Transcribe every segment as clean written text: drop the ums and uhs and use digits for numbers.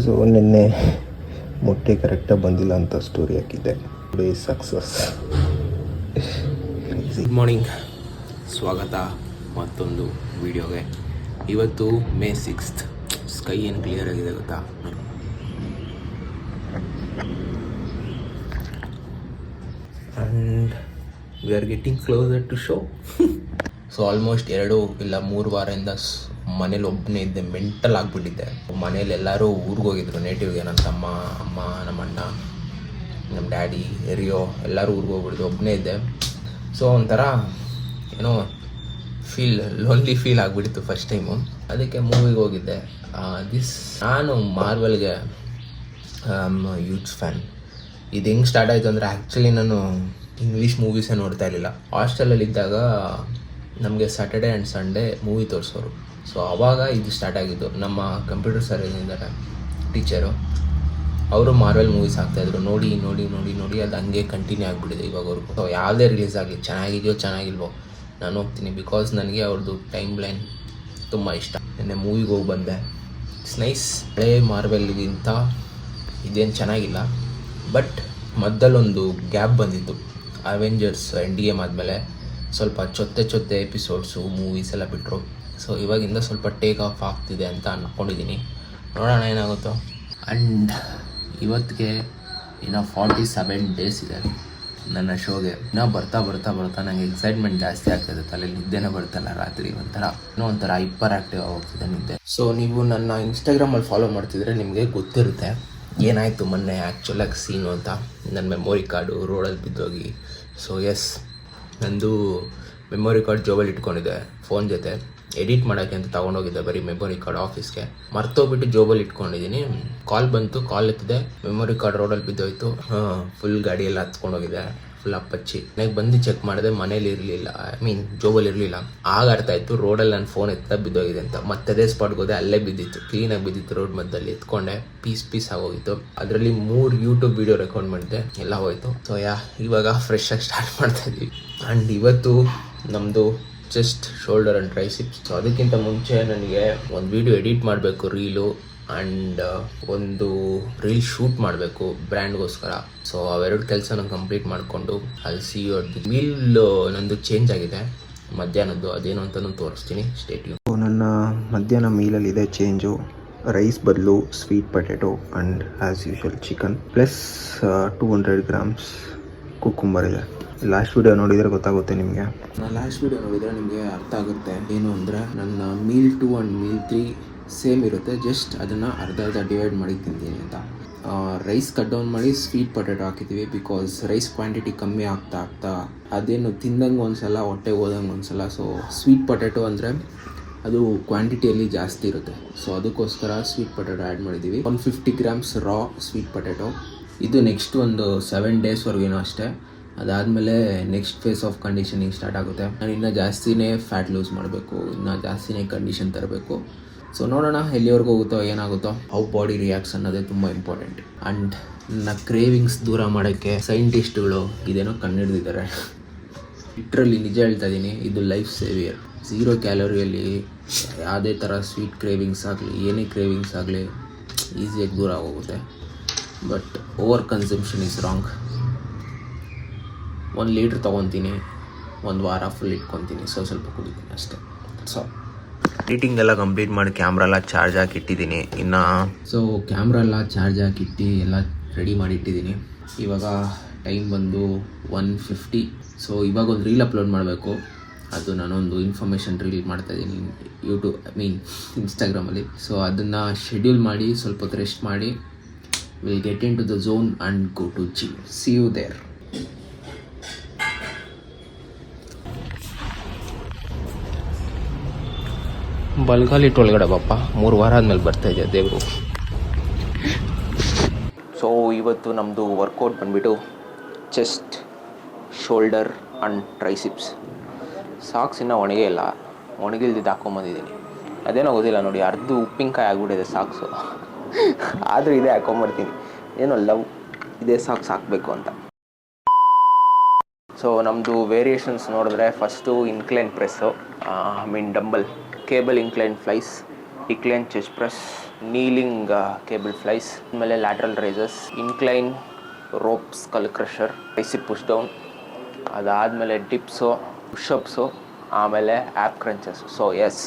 So ನಿನ್ನೆ ಮೊಟ್ಟೆ ಕರೆಕ್ಟಾಗಿ ಬಂದಿಲ್ಲ ಅಂತ ಸ್ಟೋರಿ ಹಾಕಿದ್ದೆ. Today success. ಗುಡ್ ಮಾರ್ನಿಂಗ್, ಸ್ವಾಗತ ಮತ್ತೊಂದು ವಿಡಿಯೋಗೆ. ಇವತ್ತು ಮೇ 6th. ಸ್ಕೈ ಏನು ಕ್ಲಿಯರ್ ಆಗಿದೆ ಗೊತ್ತಾ. And we are getting closer to show. So almost 2 ಇಲ್ಲ 3 ವಾರದಿಂದ ಮನೇಲಿ ಒಬ್ಬನೇ ಇದ್ದೆ. ಮೆಂಟಲ್ ಆಗಿಬಿಟ್ಟಿದ್ದೆ. ಮನೇಲಿ ಎಲ್ಲರೂ ಊರಿಗೆ ಹೋಗಿದ್ರು ನೇಟಿವ್ಗೆ. ನನ್ನ ತಮ್ಮ, ಅಮ್ಮ, ನಮ್ಮ ಅಣ್ಣ, ನಮ್ಮ ಡ್ಯಾಡಿ, ರಿಯೋ ಎಲ್ಲರೂ ಊರಿಗೆ ಹೋಗ್ಬಿಟ್ಟಿದ್ದು. ಒಬ್ಬನೇ ಇದ್ದೆ. ಸೊ ಒಂಥರ ಏನೋ ಲೋನ್ಲಿ ಫೀಲ್ ಆಗಿಬಿಟ್ಟಿತ್ತು ಫಸ್ಟ್ ಟೈಮು. ಅದಕ್ಕೆ ಮೂವಿಗೆ ಹೋಗಿದ್ದೆ. ನಾನು ಮಾರ್ವೆಲ್ಗೆ ಹ್ಯೂಜ್ ಫ್ಯಾನ್. ಇದು ಹೆಂಗೆ ಸ್ಟಾರ್ಟ್ ಆಯಿತು ಅಂದರೆ, ಆ್ಯಕ್ಚುಲಿ ನಾನು ಇಂಗ್ಲೀಷ್ ಮೂವೀಸೇ ನೋಡ್ತಾ ಇರಲಿಲ್ಲ. ಹಾಸ್ಟೆಲಲ್ಲಿದ್ದಾಗ ನಮಗೆ ಸ್ಯಾಟರ್ಡೇ ಆ್ಯಂಡ್ ಸಂಡೇ ಮೂವಿ ತೋರಿಸೋರು. ಸೊ ಆವಾಗ ಇದು ಸ್ಟಾರ್ಟ್ ಆಗಿದ್ದು. ನಮ್ಮ ಕಂಪ್ಯೂಟರ್ ಸರ್ ಏನಿದ್ದಾರೆ ಟೀಚರು, ಅವರು ಮಾರ್ವೆಲ್ ಮೂವೀಸ್ ಹಾಕ್ತಾಯಿದ್ರು. ನೋಡಿ ನೋಡಿ ನೋಡಿ ನೋಡಿ ಅದು ಹಂಗೆ ಕಂಟಿನ್ಯೂ ಆಗಿಬಿಟ್ಟಿದೆ ಇವಾಗವರೆಗೂ. ಸೊ ಯಾವುದೇ ರಿಲೀಸ್ ಆಗಲಿ, ಚೆನ್ನಾಗಿದೆಯೋ ಚೆನ್ನಾಗಿಲ್ವೋ ನಾನು ಹೋಗ್ತೀನಿ. ಬಿಕಾಸ್ ನನಗೆ ಅವ್ರದ್ದು ಟೈಮ್ ಲೈನ್ ತುಂಬ ಇಷ್ಟ. ನೆನ್ನೆ ಮೂವಿಗೆ ಹೋಗಿ ಬಂದೆ. It's nice. ಹಳೇ ಮಾರ್ವೆಲ್ಗಿಂತ ಇದೇನು ಚೆನ್ನಾಗಿಲ್ಲ. ಬಟ್ ಮಧ್ಯದಲ್ಲೊಂದು ಗ್ಯಾಪ್ ಬಂದಿತ್ತು. ಅವೆಂಜರ್ಸ್ ಎಂಡ್ ಗೇಮ್ ಆದಮೇಲೆ ಸ್ವಲ್ಪ ಚೊತ್ತೆ ಎಪಿಸೋಡ್ಸು ಮೂವೀಸ್ ಎಲ್ಲ ಬಿಟ್ಟರು. ಸೊ ಇವಾಗಿಂದ ಸ್ವಲ್ಪ ಟೇಕ್ ಆಫ್ ಆಗ್ತಿದೆ ಅಂತ ಅಂದ್ಕೊಂಡಿದ್ದೀನಿ. ನೋಡೋಣ ಏನಾಗುತ್ತೋ. ಆ್ಯಂಡ್ ಇವತ್ತಿಗೆ ಇನ್ನೂ 47 ಡೇಸ್ ಇದೆ ನನ್ನ ಶೋಗೆ. ಇನ್ನೂ ಬರ್ತಾ ನನಗೆ ಎಕ್ಸೈಟ್ಮೆಂಟ್ ಜಾಸ್ತಿ ಆಗ್ತದೆ. ತಲೆಯಲ್ಲಿ ನಿದ್ದೆನೇ ಬರ್ತಲ್ಲ ರಾತ್ರಿ. ಒಂಥರ ಹೈಪರ್ ಆ್ಯಕ್ಟಿವ್ ಆಗೋಗ್ತಿದೆ ನಿದ್ದೆ. ಸೊ ನೀವು ನನ್ನ ಇನ್ಸ್ಟಾಗ್ರಾಮಲ್ಲಿ ಫಾಲೋ ಮಾಡ್ತಿದ್ರೆ ನಿಮಗೆ ಗೊತ್ತಿರುತ್ತೆ ಏನಾಯಿತು ಮೊನ್ನೆ ಆ್ಯಕ್ಚುಲಾಗಿ ಸೀನು ಅಂತ. ನನ್ನ ಮೆಮೊರಿ ಕಾರ್ಡು ರೋಡಲ್ಲಿ ಬಿದ್ದೋಗಿ. ಸೊ ಎಸ್, ನಂದು ಮೆಮೊರಿ ಕಾರ್ಡ್ ಜೋಬಲ್ಲಿ ಇಟ್ಕೊಂಡಿದ್ದೆ ಫೋನ್ ಜೊತೆ. ಎಡಿಟ್ ಮಾಡೋಕ್ಕೆ ಅಂತ ತೊಗೊಂಡೋಗಿದ್ದೆ ಬರೀ ಮೆಮೊರಿ ಕಾರ್ಡ್ ಆಫೀಸ್ಗೆ. ಮರ್ತೋಗ್ಬಿಟ್ಟು ಜೋಬಲ್ಲಿ ಇಟ್ಕೊಂಡಿದ್ದೀನಿ. ಕಾಲ್ ಬಂತು, ಕಾಲ್ ಎತ್ತಿದೆ. ಮೆಮೊರಿ ಕಾರ್ಡ್ ರೋಡಲ್ಲಿ ಬಿದ್ದೋಯ್ತು. Full ಗಾಡಿಯೆಲ್ಲ ಹತ್ಕೊಂಡೋಗಿದೆ, full ಅಪ್ಪಚ್ಚಿ. ನನಗೆ ಬಂದು ಚೆಕ್ ಮಾಡಿದೆ, ಮನೇಲಿ ಇರಲಿಲ್ಲ, ಜೋಬಲ್ಲಿ ಇರಲಿಲ್ಲ. ಆಗ ಅರ್ಥ ಆಯಿತು ರೋಡಲ್ಲಿ ನನ್ನ ಫೋನ್ ಎತ್ತ ಬಿದ್ದೋಗಿದೆ ಅಂತ. ಮತ್ತೆ ಅದೇ ಸ್ಪಾಟ್ಗೆ ಹೋದೆ, ಅಲ್ಲೇ ಬಿದ್ದಿತ್ತು, ಕ್ಲೀನಾಗಿ ಬಿದ್ದಿತ್ತು ರೋಡ್ ಮಧ್ಯದಲ್ಲಿ. ಎತ್ಕೊಂಡೆ, ಪೀಸ್ ಆಗೋಗಿತ್ತು. ಅದರಲ್ಲಿ 3 ಯೂಟ್ಯೂಬ್ ವೀಡಿಯೋ ರೆಕಾರ್ಡ್ ಮಾಡಿದೆ, ಎಲ್ಲ ಹೋಯ್ತು. ಸೊ ಇವಾಗ ಫ್ರೆಶ್ ಆಗಿ ಸ್ಟಾರ್ಟ್ ಮಾಡ್ತಾ ಇದ್ವಿ. ಆ್ಯಂಡ್ ಇವತ್ತು ನಮ್ಮದು chest, shoulder and triceps. So ಅದಕ್ಕಿಂತ ಮುಂಚೆ ನನಗೆ ಒಂದು ವೀಡಿಯೋ ಎಡಿಟ್ ಮಾಡಬೇಕು, ರೀಲು, ಆ್ಯಂಡ್ ಒಂದು ರೀಲ್ ಶೂಟ್ ಮಾಡಬೇಕು ಬ್ರ್ಯಾಂಡ್ಗೋಸ್ಕರ. ಸೊ ಅವೆರಡು ಕೆಲಸನ ಕಂಪ್ಲೀಟ್ ಮಾಡಿಕೊಂಡು ಅಲ್ಲಿ see you at the meal. ನಂದು ಚೇಂಜ್ ಆಗಿದೆ ಮಧ್ಯಾಹ್ನದ್ದು, ಅದೇನು ಅಂತಲೂ ತೋರಿಸ್ತೀನಿ. ಸ್ಟೇಟ್ಯೂ. ನನ್ನ ಮಧ್ಯಾಹ್ನ ಮೀಲಲ್ಲಿದೆ ಚೇಂಜು. ರೈಸ್ ಬದಲು sweet potato and as usual chicken plus 200 grams cucumber ಇದೆ. ಲಾಸ್ಟ್ ವೀಡಿಯೋ ನೋಡಿದರೆ ಗೊತ್ತಾಗುತ್ತೆ ನಿಮಗೆ. ಲಾಸ್ಟ್ ವೀಡಿಯೋ ನೋಡಿದರೆ ನಿಮಗೆ ಅರ್ಥ ಆಗುತ್ತೆ. ಏನು ಅಂದರೆ, ನನ್ನ ಮೀಲ್ 2 ಆ್ಯಂಡ್ ಮೀಲ್ 3 ಸೇಮ್ ಇರುತ್ತೆ. ಜಸ್ಟ್ ಅದನ್ನು ಅರ್ಧ ಡಿವೈಡ್ ಮಾಡಿ ತಿಂತೀನಿ ಅಂತ. ರೈಸ್ ಕಟ್ ಡೌನ್ ಮಾಡಿ ಸ್ವೀಟ್ ಪೊಟ್ಯಾಟೊ ಹಾಕಿದ್ದೀವಿ. ಬಿಕಾಸ್ ರೈಸ್ ಕ್ವಾಂಟಿಟಿ ಕಮ್ಮಿ ಆಗ್ತಾ ಅದೇನು ತಿಂದಂಗೆ ಒಂದ್ಸಲ, ಹೊಟ್ಟೆ ಹೋದಂಗೆ ಒಂದ್ಸಲ. ಸೊ ಸ್ವೀಟ್ ಪೊಟ್ಯಾಟೊ ಅಂದರೆ ಅದು ಕ್ವಾಂಟಿಟಿಯಲ್ಲಿ ಜಾಸ್ತಿ ಇರುತ್ತೆ. ಸೊ ಅದಕ್ಕೋಸ್ಕರ ಸ್ವೀಟ್ ಪೊಟ್ಯಾಟೊ ಆ್ಯಡ್ ಮಾಡಿದ್ದೀವಿ. 150 grams ರಾ ಸ್ವೀಟ್ ಪೊಟ್ಯಾಟೊ. ಇದು ನೆಕ್ಸ್ಟ್ ಒಂದು 7 ಡೇಸ್ವರೆಗೇನೋ ಅಷ್ಟೇ. ಅದಾದಮೇಲೆ next phase of conditioning start ಆಗುತ್ತೆ. ನಾನು ಇನ್ನೂ ಜಾಸ್ತಿನೇ ಫ್ಯಾಟ್ ಲೂಸ್ ಮಾಡಬೇಕು, ಇನ್ನೂ ಜಾಸ್ತಿನೇ ಕಂಡೀಷನ್ ತರಬೇಕು. ಸೊ ನೋಡೋಣ ಎಲ್ಲಿವರೆಗೂ ಹೋಗುತ್ತೋ, ಏನಾಗುತ್ತೋ. ಹೌ ಬಾಡಿ ರಿಯಾಕ್ಟ್ಸ್ ಅನ್ನೋದೇ ತುಂಬ ಇಂಪಾರ್ಟೆಂಟ್. ಆ್ಯಂಡ್ ನನ್ನ ಕ್ರೇವಿಂಗ್ಸ್ ದೂರ ಮಾಡೋಕ್ಕೆ ಸೈಂಟಿಸ್ಟ್ಗಳು ಇದೇನೋ ಕಂಡುಹಿಡಿದಿದ್ದಾರೆ. ಲಿಟ್ರಲಿ ನಿಜ ಹೇಳ್ತಾ ಇದ್ದೀನಿ, ಇದು ಲೈಫ್ ಸೇವಿಯರ್. 0 ಕ್ಯಾಲೋರಿಯಲ್ಲಿ ಯಾವುದೇ ಥರ ಸ್ವೀಟ್ ಕ್ರೇವಿಂಗ್ಸ್ ಆಗಲಿ, ಏನೇ ಕ್ರೇವಿಂಗ್ಸ್ ಆಗಲಿ ಈಸಿಯಾಗಿ ದೂರ ಆಗೋಗುತ್ತೆ. But over consumption is wrong. 1 litre ತೊಗೊತೀನಿ, 1 ವಾರ ಫುಲ್ ಇಟ್ಕೊತೀನಿ, ಸ್ವಲ್ಪ ಕುಡಿತೀನಿ ಅಷ್ಟೇ. ಸೊ ಎಡಿಟಿಂಗ್ ಎಲ್ಲ ಕಂಪ್ಲೀಟ್ ಮಾಡಿ ಕ್ಯಾಮ್ರಾ ಎಲ್ಲ ಚಾರ್ಜ್ ಹಾಕಿ ಇಟ್ಟಿದ್ದೀನಿ. ಕ್ಯಾಮ್ರಾ ಎಲ್ಲ ಚಾರ್ಜ್ ಹಾಕಿಟ್ಟು ಎಲ್ಲ ರೆಡಿ ಮಾಡಿ ಇಟ್ಟಿದ್ದೀನಿ. ಇವಾಗ ಟೈಮ್ ಬಂದು 1:50. ಸೊ ಇವಾಗ ಒಂದು ರೀಲ್ ಅಪ್ಲೋಡ್ ಮಾಡಬೇಕು. ಅದು ನಾನೊಂದು ಇನ್ಫಾರ್ಮೇಷನ್ ರೀಲ್ ಮಾಡ್ತಾಯಿದ್ದೀನಿ ಇನ್ಸ್ಟಾಗ್ರಾಮಲ್ಲಿ. ಸೊ ಅದನ್ನು ಶೆಡ್ಯೂಲ್ ಮಾಡಿ ಸ್ವಲ್ಪ ಹೊತ್ತು ರೆಸ್ಟ್ ಮಾಡಿ will get into the zone and go to gym. See you there. ಬಲ್ಗಾಲಿಟ್ಟು ಒಳಗಡೆ ಬಾಪ 3 ವಾರ ಆದಮೇಲೆ ಬರ್ತಾಯಿದೆ ದೇವರು. ಸೊ ಇವತ್ತು ನಮ್ಮದು ವರ್ಕೌಟ್ ಬಂದುಬಿಟ್ಟು chest, shoulder and triceps. Socks ಇನ್ನೂ ಒಣಗೇ ಇಲ್ಲ, ಒಣಗಿಲ್ದಿದ್ದು ಹಾಕ್ಕೊಂಬಂದಿದ್ದೀನಿ. ಅದೇನೋ ಗೊತ್ತಿಲ್ಲ ನೋಡಿ, ಅರ್ಧ ಉಪ್ಪಿನಕಾಯಿ ಆಗಿಬಿಟ್ಟಿದೆ ಸಾಕ್ಸು. ಆದರೂ ಇದೇ ಹಾಕ್ಕೊಂಬರ್ತೀನಿ. ಏನೋ ಲವ್, ಇದೇ ಸಾಕ್ಸ್ ಹಾಕಬೇಕು ಅಂತ. ಸೊ ನಮ್ಮದು ವೇರಿಯೇಷನ್ಸ್ ನೋಡಿದ್ರೆ first incline press, dumbbell, cable incline flies, decline chest press, kneeling cable flies, ಆಮೇಲೆ lateral raises, incline rope skull crusher, tricep push down, ಅದಾದಮೇಲೆ ಡಿಪ್ಸು, ಪುಷಪ್ಸು, ಆಮೇಲೆ ab crunches. So yes,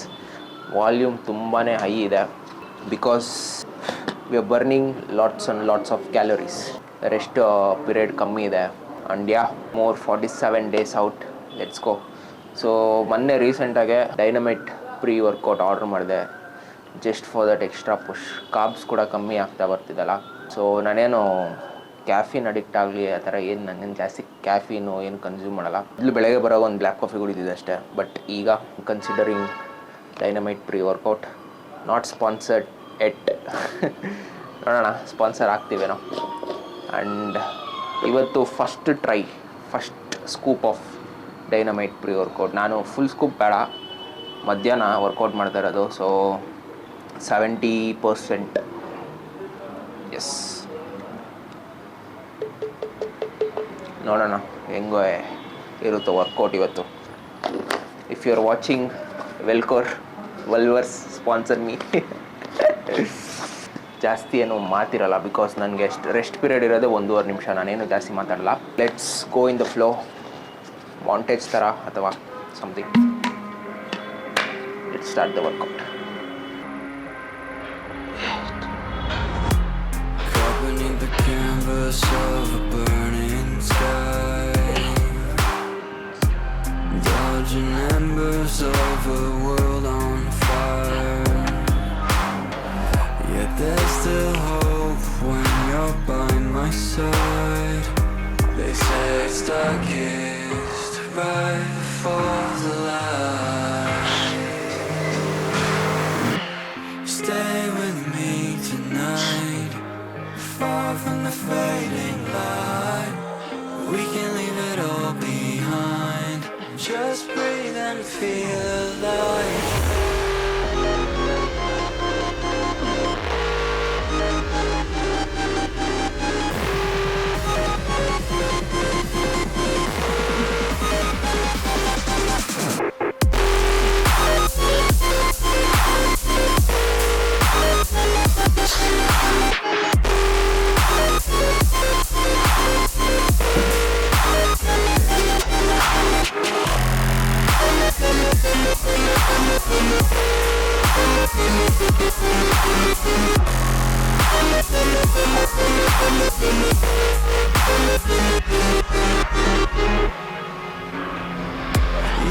volume ತುಂಬಾ high ಇದೆ because we are burning lots and lots of calories. Rest period ಕಮ್ಮಿ ಇದೆ and more 47 days out, let's go. So ಮೊನ್ನೆ ರೀಸೆಂಟಾಗೆ Dynamite pre workout order ಮಾಡಿದೆ, just for that extra push. Carbs ಕೂಡ ಕಮ್ಮಿ ಆಗ್ತಾ ಬರ್ತಿದ್ದಲ್ಲ. ಸೊ ನಾನೇನು ಕ್ಯಾಫಿನ್ ಅಡಿಕ್ಟ್ ಆಗಲಿ ಆ ಥರ ಏನು ನಾನೇನು ಜಾಸ್ತಿ ಕ್ಯಾಫಿನು ಏನು ಕನ್ಸ್ಯೂಮ್ ಮಾಡಲ್ಲ. ಇಲ್ಲಿ ಬೆಳಗ್ಗೆ ಬರೋ ಒಂದು ಬ್ಲ್ಯಾಕ್ ಕಾಫಿ ಕುಡಿದಿದೆ ಅಷ್ಟೇ. ಬಟ್ ಈಗ considering Dynamite pre workout, not sponsored yet ನೋಡೋಣ, ಸ್ಪಾನ್ಸರ್ ಆಗ್ತೀವೇನೋ. ಆ್ಯಂಡ್ ಇವತ್ತು first scoop of Dynamite pre workout. ನಾನು ಫುಲ್ ಸ್ಕೂಪ್ ಬೇಡ, ಮಧ್ಯಾಹ್ನ ವರ್ಕೌಟ್ ಮಾಡ್ತಾ ಇರೋದು. ಸೊ 70%, ಎಸ್, ನೋಡೋಣ ಹೆಂಗೋ ಇರುತ್ತೋ ವರ್ಕೌಟ್ ಇವತ್ತು. If you are watching Wolvers sponsor me. ಜಾಸ್ತಿ ಏನು ಮಾತಿರಲ್ಲ ಬಿಕಾಸ್ ನನಗೆ ರೆಸ್ಟ್ ಪೀರಿಯಡ್ ಇರೋದೇ 1.5 ನಿಮಿಷ. ನಾನೇನು ಜಾಸ್ತಿ ಮಾತಾಡಲ್ಲ. Let's go in the flow, montage ಥರ ಅಥವಾ something. Let's start the workout. Beneath the canvas of a burning sky, dodging embers of a world on fire. Yet there's still hope when you're by my side. They say it's darkest right before the light. Stay with me tonight, far from the fading light. We can leave it all behind, just breathe and feel alive.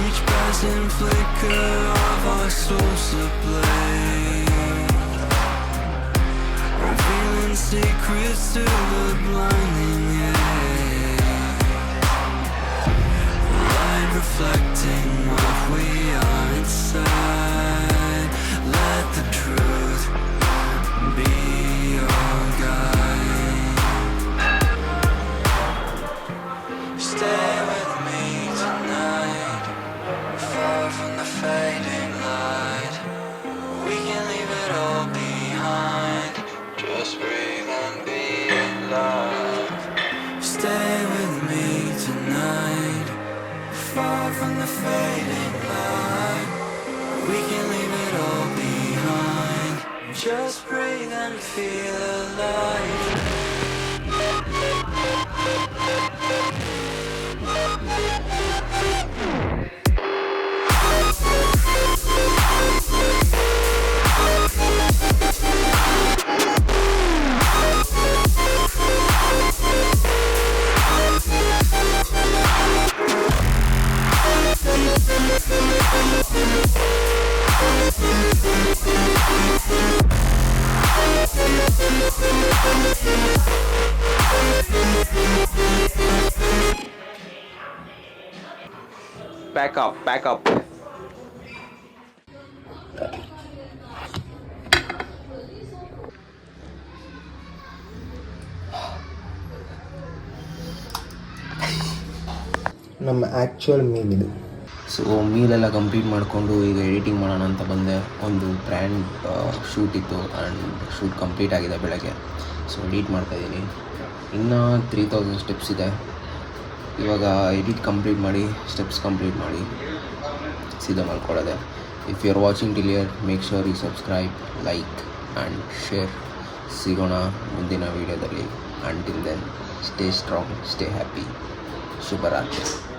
Each passing flicker of our souls ablaze, revealing secrets to the blinding haze. Light reflecting what we are inside. Let the truth be your guide. Stay with me tonight, far from the fading light. We can leave it all behind, just breathe and be alive. Stay with me tonight, far from the fading light. We can leave it all behind, just breathe and feel alive. Pack up. ನಮ್ಮ actual meal ಇದು. So ಮೀಲೆಲ್ಲ complete ಮಾಡಿಕೊಂಡು ಈಗ editing ಮಾಡೋಣ ಅಂತ ಬಂದೆ. ಒಂದು brand shoot ಇತ್ತು and shoot complete ಆಗಿದೆ ಬೆಳಗ್ಗೆ. ಸೊ ಎಡಿಟ್ ಮಾಡ್ತಾಯಿದ್ದೀನಿ. ಇನ್ನೂ 3000 ಸ್ಟೆಪ್ಸ್ ಇದೆ. ಇವಾಗ ಎಡಿಟ್ ಕಂಪ್ಲೀಟ್ ಮಾಡಿ ಸ್ಟೆಪ್ಸ್ ಕಂಪ್ಲೀಟ್ ಮಾಡಿ ಸೀದಾ ಮಾಡ್ಕೊಳ್ಳೋದೆ. If you are watching till here make sure you subscribe, like and share. ಸಿಗೋಣ ಮುಂದಿನ ವೀಡಿಯೋದಲ್ಲಿ. Until then stay strong, stay happy. ಶುಭರಾತ್ರಿ.